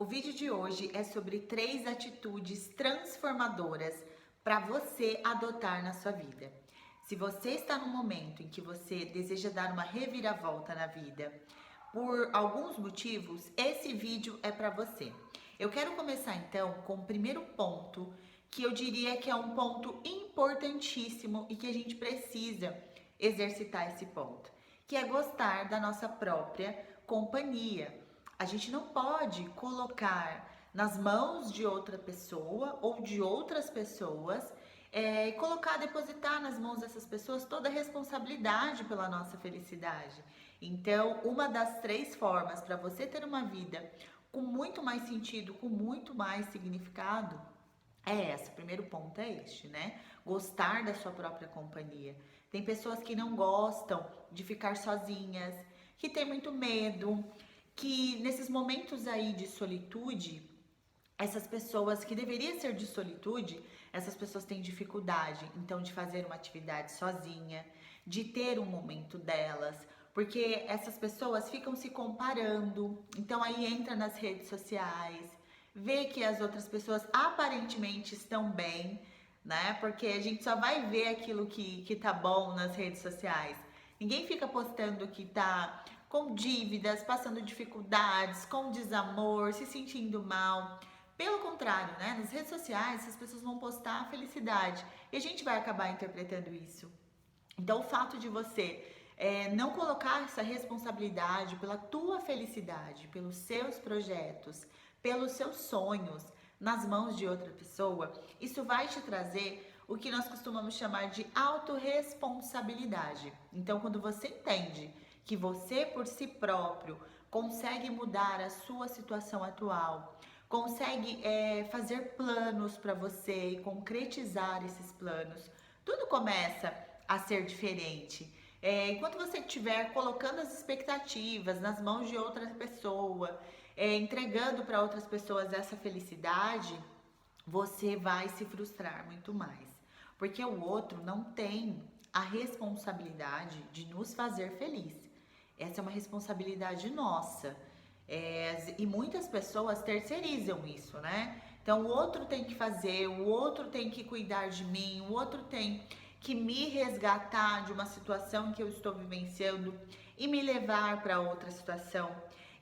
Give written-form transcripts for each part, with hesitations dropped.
O vídeo de hoje é sobre 3 atitudes transformadoras para você adotar na sua vida. Se você está no momento em que você deseja dar uma reviravolta na vida, por alguns motivos, esse vídeo é para você. Eu quero começar então com o primeiro ponto, que eu diria que é um ponto importantíssimo e que a gente precisa exercitar esse ponto, que é gostar da nossa própria companhia. A gente não pode colocar nas mãos de outra pessoa ou de outras pessoas e colocar, depositar nas mãos dessas pessoas toda a responsabilidade pela nossa felicidade. Então, uma das 3 formas para você ter uma vida com muito mais sentido, com muito mais significado, é essa. O primeiro ponto é este, né? Gostar da sua própria companhia. Tem pessoas que não gostam de ficar sozinhas, que têm muito medo, que nesses momentos aí de solitude, essas pessoas que deveriam ser de solitude, essas pessoas têm dificuldade, então, de fazer uma atividade sozinha, de ter um momento delas, porque essas pessoas ficam se comparando, então aí entra nas redes sociais, vê que as outras pessoas aparentemente estão bem, né? Porque a gente só vai ver aquilo que tá bom nas redes sociais. Ninguém fica postando que tá com dívidas, passando dificuldades, com desamor, se sentindo mal. Pelo contrário, né? Nas redes sociais, as pessoas vão postar a felicidade e a gente vai acabar interpretando isso. Então, o fato de você não colocar essa responsabilidade pela tua felicidade, pelos seus projetos, pelos seus sonhos nas mãos de outra pessoa, isso vai te trazer o que nós costumamos chamar de autorresponsabilidade. Então, quando você entende que você por si próprio consegue mudar a sua situação atual, consegue fazer planos para você e concretizar esses planos, tudo começa a ser diferente. Enquanto você estiver colocando as expectativas nas mãos de outra pessoa, entregando para outras pessoas essa felicidade, você vai se frustrar muito mais. Porque o outro não tem a responsabilidade de nos fazer feliz. Essa é uma responsabilidade nossa. E muitas pessoas terceirizam isso, né? Então o outro tem que fazer, o outro tem que cuidar de mim, o outro tem que me resgatar de uma situação que eu estou vivenciando e me levar para outra situação.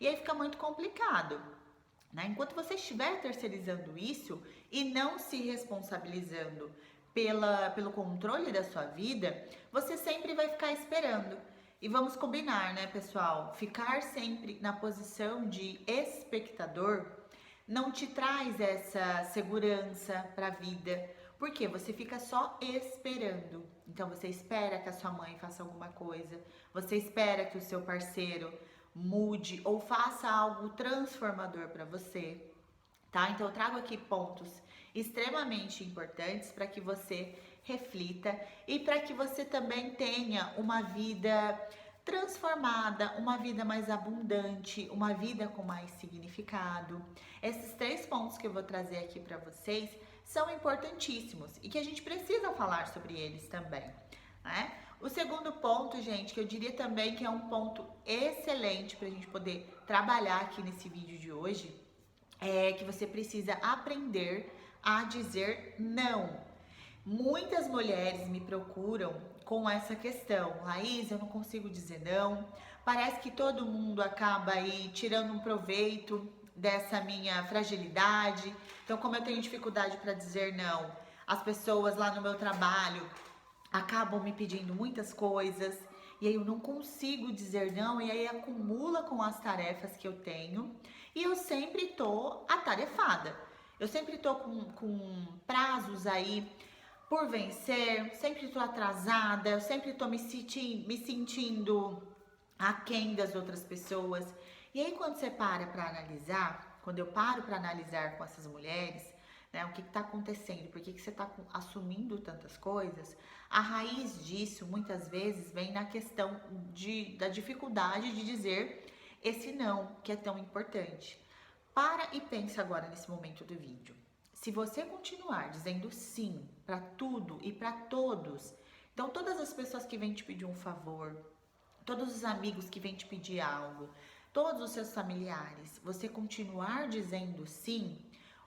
E aí fica muito complicado, né? Enquanto você estiver terceirizando isso e não se responsabilizando pelo controle da sua vida, você sempre vai ficar esperando. E vamos combinar, né, pessoal? Ficar sempre na posição de espectador não te traz essa segurança para a vida, porque você fica só esperando. Então você espera que a sua mãe faça alguma coisa, você espera que o seu parceiro mude ou faça algo transformador para você, tá? Então eu trago aqui pontos extremamente importantes para que você reflita e para que você também tenha uma vida transformada, uma vida mais abundante, uma vida com mais significado. Esses 3 pontos que eu vou trazer aqui para vocês são importantíssimos e que a gente precisa falar sobre eles também, né? O segundo ponto, gente, que eu diria também que é um ponto excelente para a gente poder trabalhar aqui nesse vídeo de hoje, é que você precisa aprender a dizer não. Muitas mulheres me procuram com essa questão. Laís, eu não consigo dizer não. Parece que todo mundo acaba aí tirando um proveito dessa minha fragilidade. Então, como eu tenho dificuldade para dizer não, as pessoas lá no meu trabalho acabam me pedindo muitas coisas e aí eu não consigo dizer não e aí acumula com as tarefas que eu tenho e eu sempre tô atarefada. Eu sempre tô com prazos aí por vencer, sempre tô atrasada, eu sempre tô me sentindo aquém das outras pessoas. E aí quando você para analisar, quando eu paro para analisar com essas mulheres, né, o que está acontecendo, por que você está assumindo tantas coisas, a raiz disso muitas vezes vem na questão da dificuldade de dizer esse não, que é tão importante. Para e pensa agora nesse momento do vídeo. Se você continuar dizendo sim para tudo e para todos, então todas as pessoas que vêm te pedir um favor, todos os amigos que vêm te pedir algo, todos os seus familiares, você continuar dizendo sim,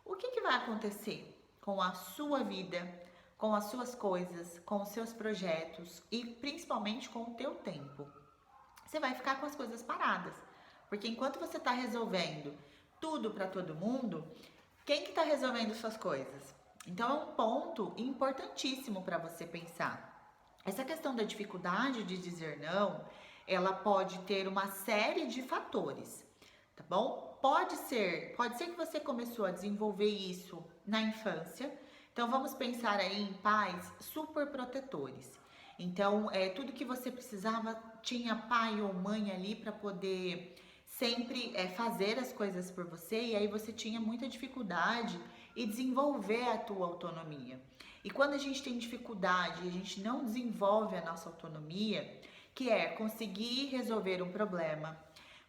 o que que vai acontecer com a sua vida, com as suas coisas, com os seus projetos e principalmente com o teu tempo? Você vai ficar com as coisas paradas, porque enquanto você está resolvendo tudo para todo mundo, quem que está resolvendo suas coisas? Então é um ponto importantíssimo para você pensar. Essa questão da dificuldade de dizer não, ela pode ter uma série de fatores, tá bom? Pode ser que você começou a desenvolver isso na infância. Então vamos pensar aí em pais super protetores. Então, tudo que você precisava tinha pai ou mãe ali para poder sempre fazer as coisas por você, e aí você tinha muita dificuldade em desenvolver a tua autonomia. E quando a gente tem dificuldade e a gente não desenvolve a nossa autonomia, que é conseguir resolver um problema,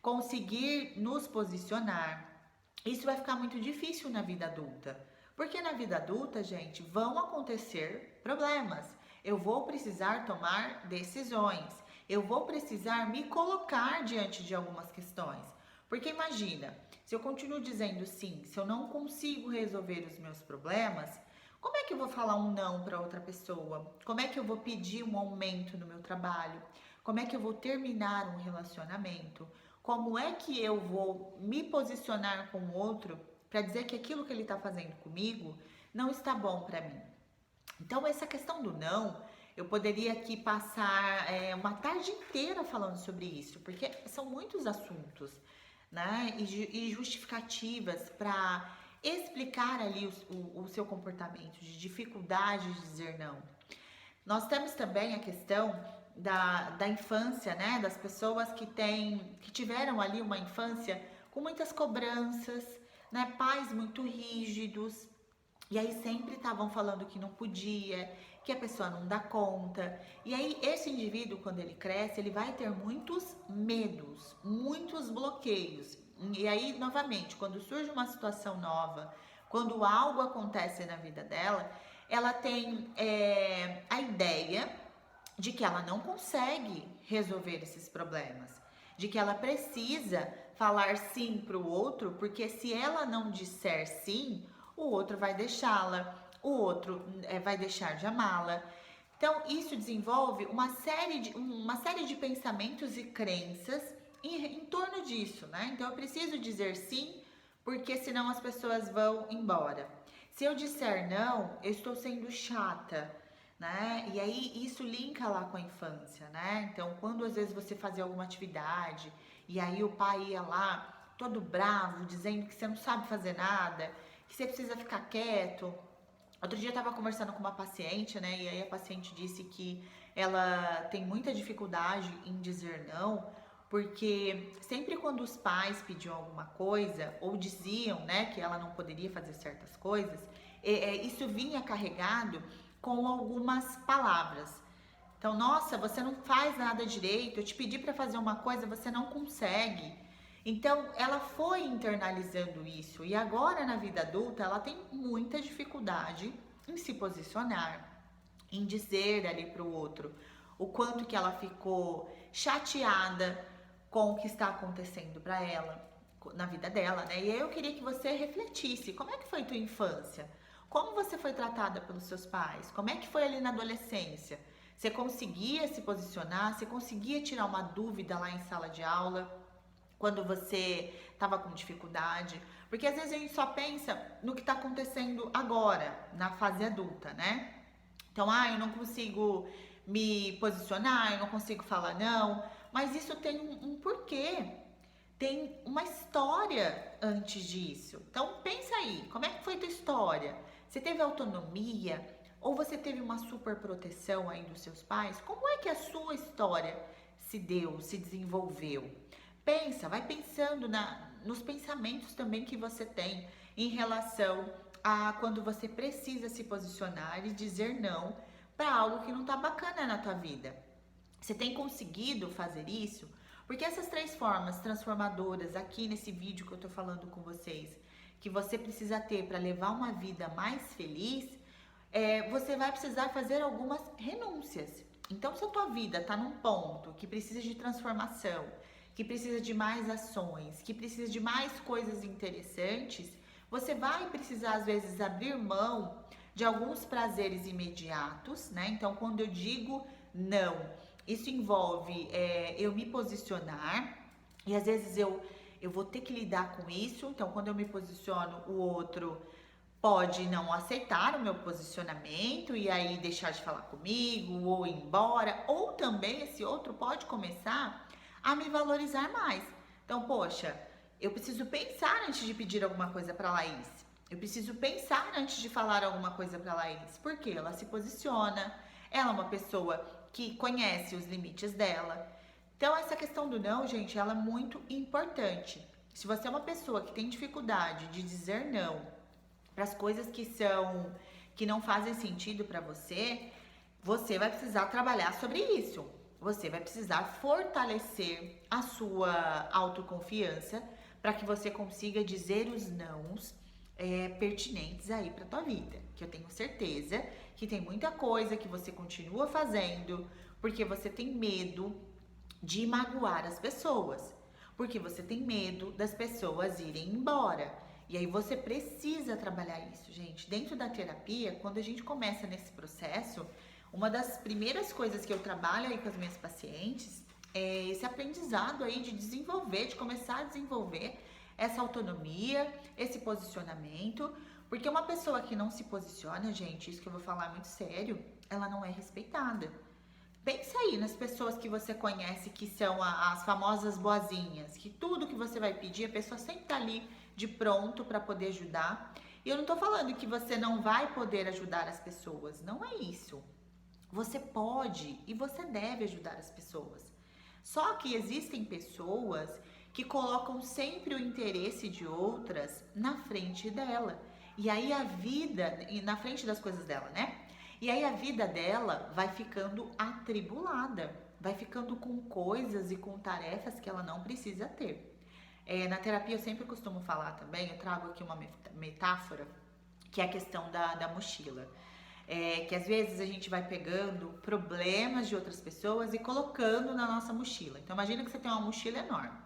conseguir nos posicionar, isso vai ficar muito difícil na vida adulta. Porque na vida adulta, gente, vão acontecer problemas. Eu vou precisar tomar decisões. Eu vou precisar me colocar diante de algumas questões. Porque imagina, se eu continuo dizendo sim, se eu não consigo resolver os meus problemas, como é que eu vou falar um não para outra pessoa? Como é que eu vou pedir um aumento no meu trabalho? Como é que eu vou terminar um relacionamento? Como é que eu vou me posicionar com o outro para dizer que aquilo que ele está fazendo comigo não está bom para mim? Então, essa questão do não, eu poderia aqui passar uma tarde inteira falando sobre isso, porque são muitos assuntos, né? E justificativas para explicar ali o seu comportamento, de dificuldade de dizer não. Nós temos também a questão da infância, né? Das pessoas que tiveram ali uma infância com muitas cobranças, né? Pais muito rígidos, e aí sempre estavam falando que não podia, que a pessoa não dá conta. E aí esse indivíduo, quando ele cresce, ele vai ter muitos medos, muitos bloqueios. E aí, novamente, quando surge uma situação nova, quando algo acontece na vida dela, ela tem a ideia de que ela não consegue resolver esses problemas, de que ela precisa falar sim para o outro, porque se ela não disser sim, o outro vai deixá-la, o outro vai deixar de amá-la. Então, isso desenvolve uma série de pensamentos e crenças em torno disso, né? Então, eu preciso dizer sim, porque senão as pessoas vão embora. Se eu disser não, eu estou sendo chata, né? E aí, isso linka lá com a infância, né? Então, quando às vezes você fazia alguma atividade e aí o pai ia lá todo bravo, dizendo que você não sabe fazer nada, que você precisa ficar quieto. Outro dia eu estava conversando com uma paciente, né? E aí a paciente disse que ela tem muita dificuldade em dizer não, porque sempre quando os pais pediam alguma coisa ou diziam, né, que ela não poderia fazer certas coisas, isso vinha carregado com algumas palavras. Então, nossa, você não faz nada direito, eu te pedi para fazer uma coisa, você não consegue. Então, ela foi internalizando isso e agora na vida adulta ela tem muita dificuldade em se posicionar, em dizer ali para o outro o quanto que ela ficou chateada com o que está acontecendo para ela, na vida dela, né? E aí eu queria que você refletisse, como é que foi tua infância? Como você foi tratada pelos seus pais? Como é que foi ali na adolescência? Você conseguia se posicionar? Você conseguia tirar uma dúvida lá em sala de aula? Quando você estava com dificuldade, porque às vezes a gente só pensa no que está acontecendo agora, na fase adulta, né? Então, eu não consigo me posicionar, eu não consigo falar não, mas isso tem um porquê, tem uma história antes disso. Então, pensa aí, como é que foi tua história? Você teve autonomia ou você teve uma super proteção aí dos seus pais? Como é que a sua história se deu, se desenvolveu? Pensa, vai pensando nos pensamentos também que você tem em relação a quando você precisa se posicionar e dizer não para algo que não tá bacana na tua vida. Você tem conseguido fazer isso? Porque essas três formas transformadoras aqui nesse vídeo que eu tô falando com vocês, que você precisa ter para levar uma vida mais feliz, você vai precisar fazer algumas renúncias. Então, se a tua vida tá num ponto que precisa de transformação, que precisa de mais ações, que precisa de mais coisas interessantes, você vai precisar às vezes abrir mão de alguns prazeres imediatos, né? Então, quando eu digo não, isso envolve eu me posicionar e às vezes eu vou ter que lidar com isso. Então, quando eu me posiciono, o outro pode não aceitar o meu posicionamento e aí deixar de falar comigo ou ir embora, ou também esse outro pode começar a me valorizar mais. Então, poxa, eu preciso pensar antes de pedir alguma coisa para Laís. Eu preciso pensar antes de falar alguma coisa para Laís, porque ela se posiciona, ela é uma pessoa que conhece os limites dela. Então, essa questão do não, gente, ela é muito importante. Se você é uma pessoa que tem dificuldade de dizer não para as coisas que não fazem sentido para você, você vai precisar trabalhar sobre isso. Você vai precisar fortalecer a sua autoconfiança para que você consiga dizer os nãos pertinentes aí para tua vida. Que eu tenho certeza que tem muita coisa que você continua fazendo porque você tem medo de magoar as pessoas, porque você tem medo das pessoas irem embora. E aí você precisa trabalhar isso, gente. Dentro da terapia, quando a gente começa nesse processo, uma das primeiras coisas que eu trabalho aí com as minhas pacientes é esse aprendizado aí de desenvolver, de começar a desenvolver essa autonomia, esse posicionamento, porque uma pessoa que não se posiciona, gente, isso que eu vou falar muito sério, ela não é respeitada. Pensa aí nas pessoas que você conhece que são as famosas boazinhas, que tudo que você vai pedir, a pessoa sempre tá ali de pronto para poder ajudar. E eu não tô falando que você não vai poder ajudar as pessoas, não é isso. Você pode e você deve ajudar as pessoas. Só que existem pessoas que colocam sempre o interesse de outras na frente dela. E aí a vida, na frente das coisas dela, né? E aí a vida dela vai ficando atribulada, vai ficando com coisas e com tarefas que ela não precisa ter. Na terapia eu sempre costumo falar também, eu trago aqui uma metáfora, que é a questão da mochila. Que às vezes a gente vai pegando problemas de outras pessoas e colocando na nossa mochila. Então imagina que você tem uma mochila enorme.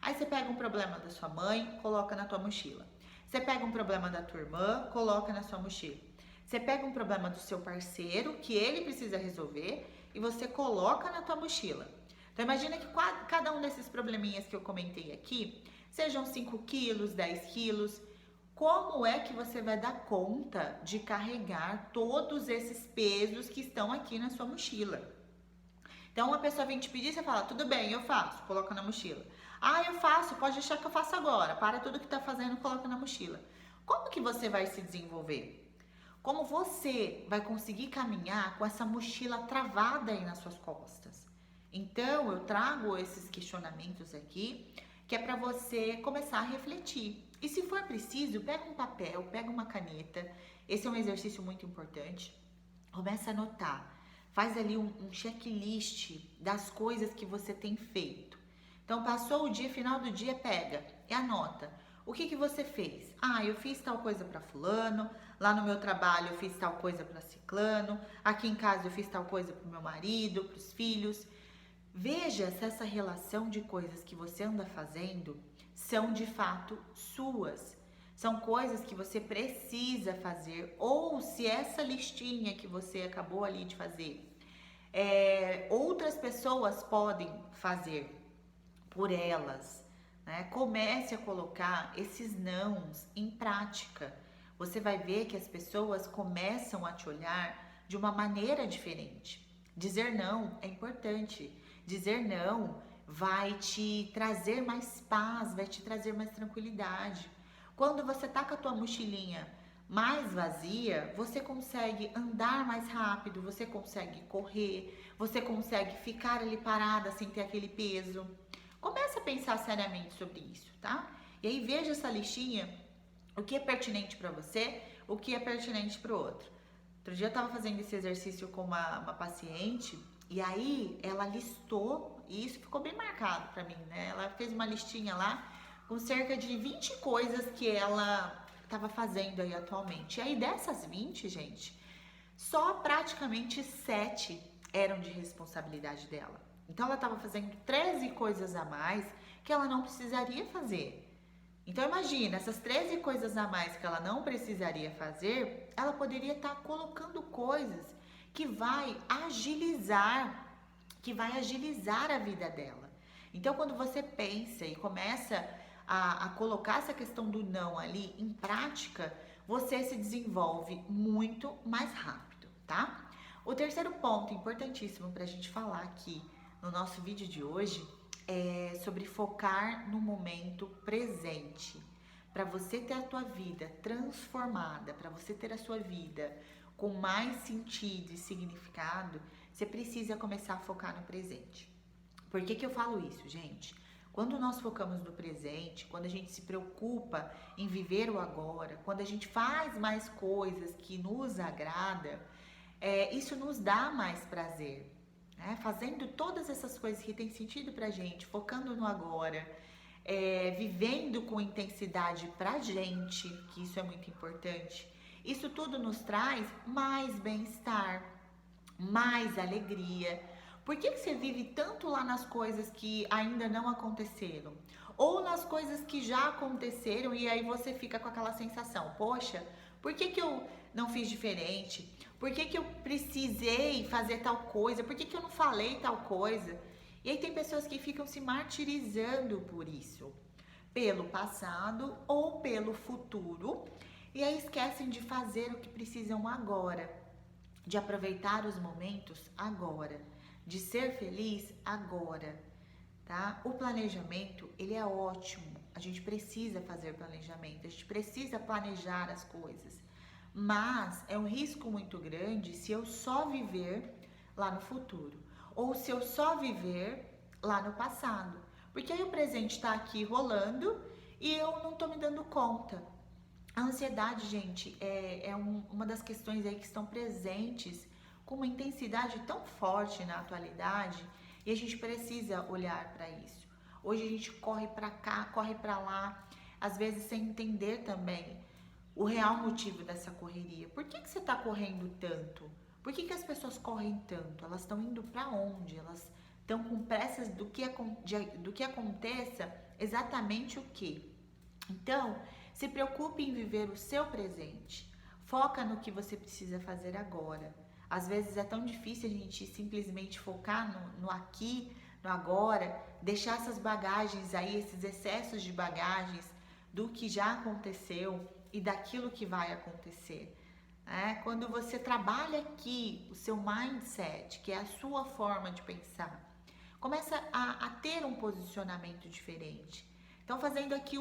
Aí você pega um problema da sua mãe, coloca na tua mochila. Você pega um problema da tua irmã, coloca na sua mochila. Você pega um problema do seu parceiro, que ele precisa resolver, e você coloca na tua mochila. Então imagina que cada um desses probleminhas que eu comentei aqui, sejam 5 quilos, 10 quilos, como é que você vai dar conta de carregar todos esses pesos que estão aqui na sua mochila? Então uma pessoa vem te pedir, você fala, tudo bem, eu faço, coloca na mochila. Ah, eu faço, pode deixar que eu faça agora, para tudo que tá fazendo, coloca na mochila. Como que você vai se desenvolver? Como você vai conseguir caminhar com essa mochila travada aí nas suas costas? Então, eu trago esses questionamentos aqui, que é para você começar a refletir. E se for preciso, pega um papel, pega uma caneta. Esse é um exercício muito importante. Começa a anotar. Faz ali um checklist das coisas que você tem feito. Então, passou o dia, final do dia, pega e anota. O que você fez? Ah, eu fiz tal coisa para fulano, lá no meu trabalho eu fiz tal coisa para ciclano, aqui em casa eu fiz tal coisa para o meu marido, para os filhos. Veja se essa relação de coisas que você anda fazendo são de fato suas. São coisas que você precisa fazer, ou se essa listinha que você acabou ali de fazer, outras pessoas podem fazer por elas. Comece a colocar esses nãos em prática. Você vai ver que as pessoas começam a te olhar de uma maneira diferente. Dizer não é importante. Dizer não vai te trazer mais paz, vai te trazer mais tranquilidade. Quando você tá com a tua mochilinha mais vazia, você consegue andar mais rápido, você consegue correr, você consegue ficar ali parada sem ter aquele peso. Comece a pensar seriamente sobre isso, tá? E aí veja essa listinha, o que é pertinente para você, o que é pertinente para o outro. Outro dia eu tava fazendo esse exercício com uma paciente e aí ela listou, e isso ficou bem marcado para mim, né? Ela fez uma listinha lá com cerca de 20 coisas que ela tava fazendo aí atualmente. E aí dessas 20, gente, só praticamente 7 eram de responsabilidade dela. Então ela estava fazendo 13 coisas a mais que ela não precisaria fazer. Então imagina, essas 13 coisas a mais que ela não precisaria fazer, ela poderia estar colocando coisas que que vai agilizar a vida dela. Então quando você pensa e começa a colocar essa questão do não ali em prática, você se desenvolve muito mais rápido, tá? O terceiro ponto importantíssimo para a gente falar aqui no nosso vídeo de hoje é sobre focar no momento presente. Para você ter a tua vida transformada, para você ter a sua vida com mais sentido e significado, você precisa começar a focar no presente. Por que eu falo isso, gente? Quando nós focamos no presente, quando a gente se preocupa em viver o agora, quando a gente faz mais coisas que nos agrada, isso nos dá mais prazer. Né? Fazendo todas essas coisas que tem sentido pra gente, focando no agora, vivendo com intensidade pra gente, que isso é muito importante, isso tudo nos traz mais bem-estar, mais alegria. Por que você vive tanto lá nas coisas que ainda não aconteceram? Ou nas coisas que já aconteceram e aí você fica com aquela sensação, poxa, por que eu não fiz diferente? Por que eu precisei fazer tal coisa? Por que eu não falei tal coisa? E aí tem pessoas que ficam se martirizando por isso, pelo passado ou pelo futuro, e aí esquecem de fazer o que precisam agora, de aproveitar os momentos agora, de ser feliz agora, tá? O planejamento, ele é ótimo. A gente precisa fazer planejamento, a gente precisa planejar as coisas. Mas é um risco muito grande se eu só viver lá no futuro ou se eu só viver lá no passado. Porque aí o presente está aqui rolando e eu não tô me dando conta. A ansiedade, gente, uma das questões aí que estão presentes com uma intensidade tão forte na atualidade e a gente precisa olhar para isso. Hoje a gente corre para cá, corre para lá, às vezes sem entender também o real motivo dessa correria. Por que você está correndo tanto? Por que as pessoas correm tanto? Elas estão indo para onde? Elas estão com pressas do que aconteça exatamente o que? Então, se preocupe em viver o seu presente. Foca no que você precisa fazer agora. Às vezes é tão difícil a gente simplesmente focar no aqui, no agora, deixar essas bagagens aí, esses excessos de bagagens do que já aconteceu e daquilo que vai acontecer. Quando você trabalha aqui o seu mindset, que é a sua forma de pensar, começa a ter um posicionamento diferente. Então, fazendo aqui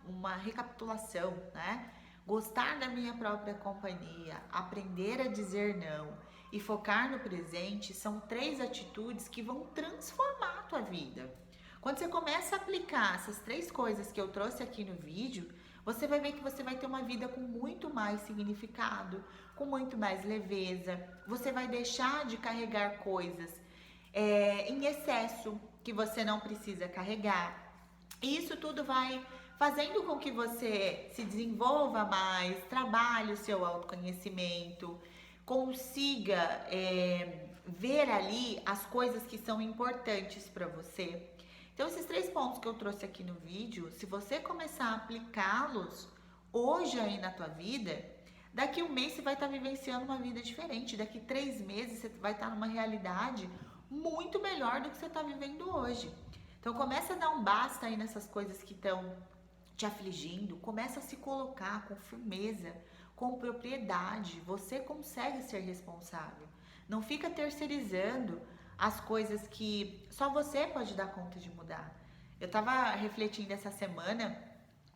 uma recapitulação, né? Gostar da minha própria companhia, aprender a dizer não e focar no presente são 3 atitudes que vão transformar a tua vida. Quando você começa a aplicar essas 3 coisas que eu trouxe aqui no vídeo, você vai ver que você vai ter uma vida com muito mais significado, com muito mais leveza. Você vai deixar de carregar coisas em excesso que você não precisa carregar. E isso tudo vai fazendo com que você se desenvolva mais, trabalhe o seu autoconhecimento, consiga ver ali as coisas que são importantes para você. Então, esses 3 pontos que eu trouxe aqui no vídeo, se você começar a aplicá-los hoje aí na tua vida, daqui 1 mês você vai estar vivenciando uma vida diferente, daqui 3 meses você vai estar numa realidade muito melhor do que você está vivendo hoje. Então começa a dar um basta aí nessas coisas que estão te afligindo, começa a se colocar com firmeza, com propriedade. Você consegue ser responsável. Não fica terceirizando as coisas que só você pode dar conta de mudar. Eu estava refletindo essa semana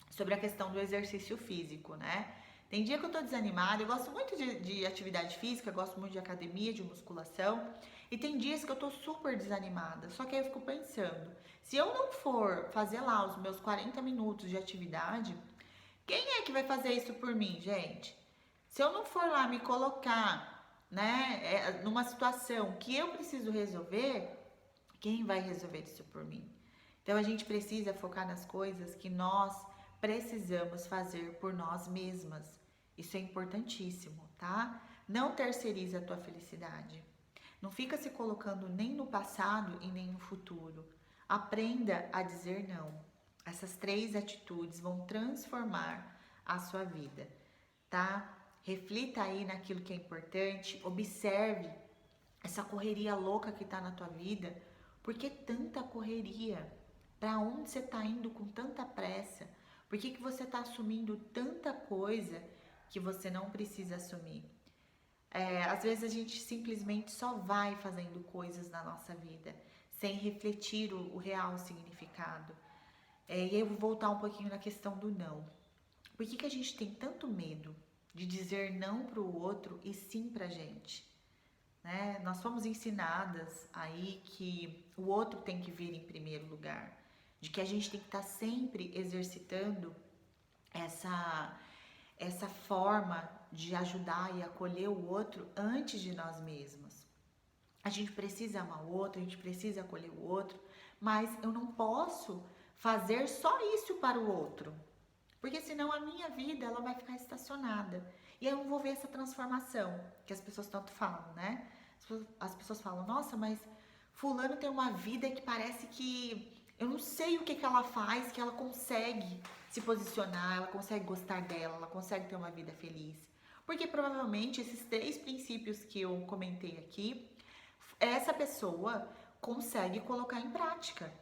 sobre a questão do exercício físico, né? Tem dia que eu tô desanimada, eu gosto muito de atividade física, eu gosto muito de academia, de musculação. E tem dias que eu tô super desanimada, só que aí eu fico pensando, se eu não for fazer lá os meus 40 minutos de atividade, quem é que vai fazer isso por mim, gente? Se eu não for lá me colocar, né, numa situação que eu preciso resolver, quem vai resolver isso por mim? Então a gente precisa focar nas coisas que nós precisamos fazer por nós mesmas. Isso é importantíssimo, tá? Não terceirize a tua felicidade. Não fica se colocando nem no passado e nem no futuro. Aprenda a dizer não. Essas 3 atitudes vão transformar a sua vida, tá? Reflita aí naquilo que é importante, observe essa correria louca que tá na tua vida. Por que tanta correria? Para onde você tá indo com tanta pressa? Por que você tá assumindo tanta coisa que você não precisa assumir? Às vezes a gente simplesmente só vai fazendo coisas na nossa vida sem refletir o real significado. E aí eu vou voltar um pouquinho na questão do não. Por que a gente tem tanto medo de dizer não para o outro e sim pra gente? Né? Nós fomos ensinadas aí que o outro tem que vir em primeiro lugar, de que a gente tem que estar sempre exercitando essa forma de ajudar e acolher o outro antes de nós mesmos. A gente precisa amar o outro, a gente precisa acolher o outro, mas eu não posso fazer só isso para o outro, porque senão a minha vida ela vai ficar estacionada e eu não vou ver essa transformação que as pessoas tanto falam, né? As pessoas falam, nossa, mas fulano tem uma vida que parece que eu não sei o que ela faz, que ela consegue se posicionar, ela consegue gostar dela, ela consegue ter uma vida feliz. Porque provavelmente esses 3 princípios que eu comentei aqui, essa pessoa consegue colocar em prática.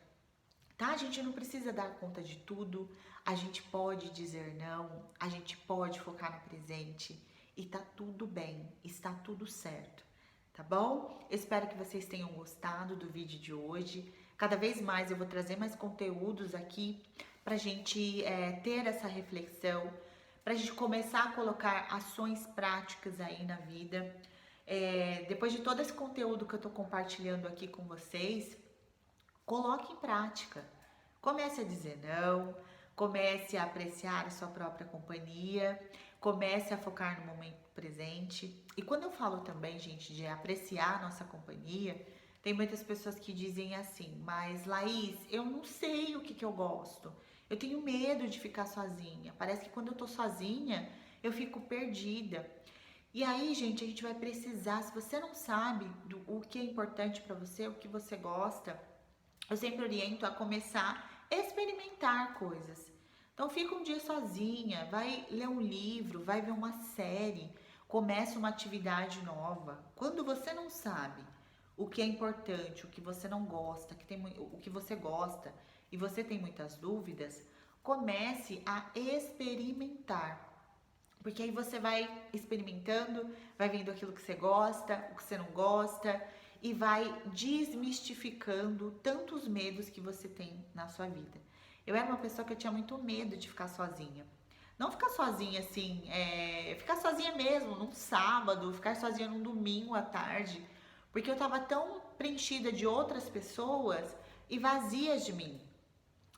Tá? A gente não precisa dar conta de tudo, a gente pode dizer não, a gente pode focar no presente e tá tudo bem, está tudo certo, tá bom? Espero que vocês tenham gostado do vídeo de hoje. Cada vez mais eu vou trazer mais conteúdos aqui pra gente ter essa reflexão, pra gente começar a colocar ações práticas aí na vida. Depois de todo esse conteúdo que eu tô compartilhando aqui com vocês, coloque em prática. Comece a dizer não, comece a apreciar a sua própria companhia, comece a focar no momento presente. E quando eu falo também, gente, de apreciar a nossa companhia, tem muitas pessoas que dizem assim, mas Laís, eu não sei o que eu gosto. Eu tenho medo de ficar sozinha. Parece que quando eu tô sozinha, eu fico perdida. E aí, gente, a gente vai precisar, se você não sabe o que é importante para você, o que você gosta, eu sempre oriento a começar a experimentar coisas. Então fica um dia sozinha, vai ler um livro, vai ver uma série, começa uma atividade nova. Quando você não sabe o que é importante, o que você não gosta, o que você gosta e você tem muitas dúvidas, comece a experimentar. Porque aí você vai experimentando, vai vendo aquilo que você gosta, o que você não gosta e vai desmistificando tantos medos que você tem na sua vida. Eu era uma pessoa que eu tinha muito medo de ficar sozinha. Não ficar sozinha assim, ficar sozinha mesmo num sábado, ficar sozinha num domingo à tarde, porque eu tava tão preenchida de outras pessoas e vazias de mim.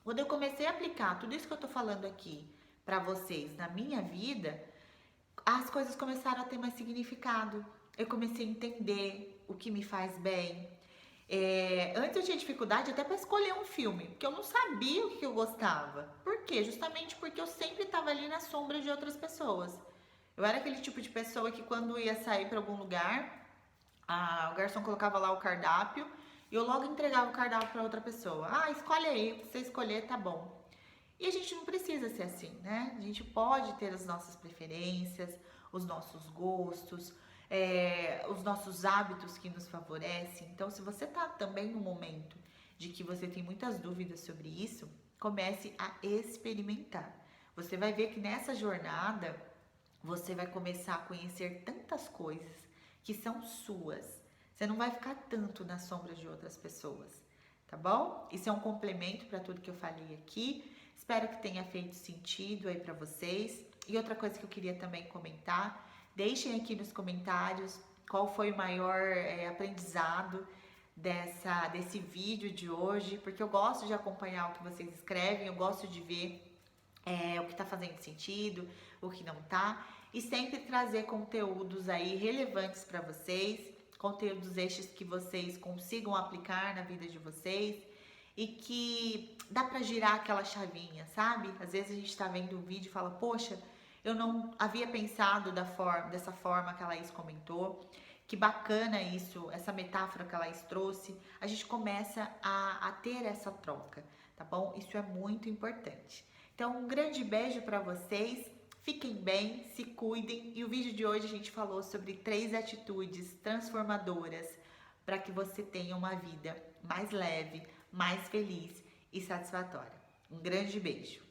Quando eu comecei a aplicar tudo isso que eu tô falando aqui para vocês na minha vida, as coisas começaram a ter mais significado. Eu comecei a entender o que me faz bem. Antes eu tinha dificuldade até para escolher um filme, porque eu não sabia o que eu gostava. Por quê? Justamente porque eu sempre estava ali na sombra de outras pessoas. Eu era aquele tipo de pessoa que quando ia sair para algum lugar, o garçom colocava lá o cardápio e eu logo entregava o cardápio para outra pessoa. Escolhe aí, se você escolher, tá bom. E a gente não precisa ser assim, né? A gente pode ter as nossas preferências, os nossos gostos, os nossos hábitos que nos favorecem. Então, se você tá também no momento de que você tem muitas dúvidas sobre isso, comece a experimentar. Você vai ver que nessa jornada, você vai começar a conhecer tantas coisas que são suas. Você não vai ficar tanto na sombra de outras pessoas, tá bom? Isso é um complemento para tudo que eu falei aqui. Espero que tenha feito sentido aí para vocês. E outra coisa que eu queria também comentar, deixem aqui nos comentários qual foi o maior aprendizado desse vídeo de hoje, porque eu gosto de acompanhar o que vocês escrevem, eu gosto de ver o que tá fazendo sentido, o que não tá, e sempre trazer conteúdos aí relevantes para vocês, conteúdos estes que vocês consigam aplicar na vida de vocês e que dá pra girar aquela chavinha, sabe? Às vezes a gente tá vendo um vídeo e fala, poxa, eu não havia pensado dessa forma que a Laís comentou. Que bacana isso, essa metáfora que a Laís trouxe. A gente começa a ter essa troca, tá bom? Isso é muito importante. Então, um grande beijo para vocês. Fiquem bem, se cuidem. E o vídeo de hoje a gente falou sobre 3 atitudes transformadoras para que você tenha uma vida mais leve, mais feliz e satisfatória. Um grande beijo.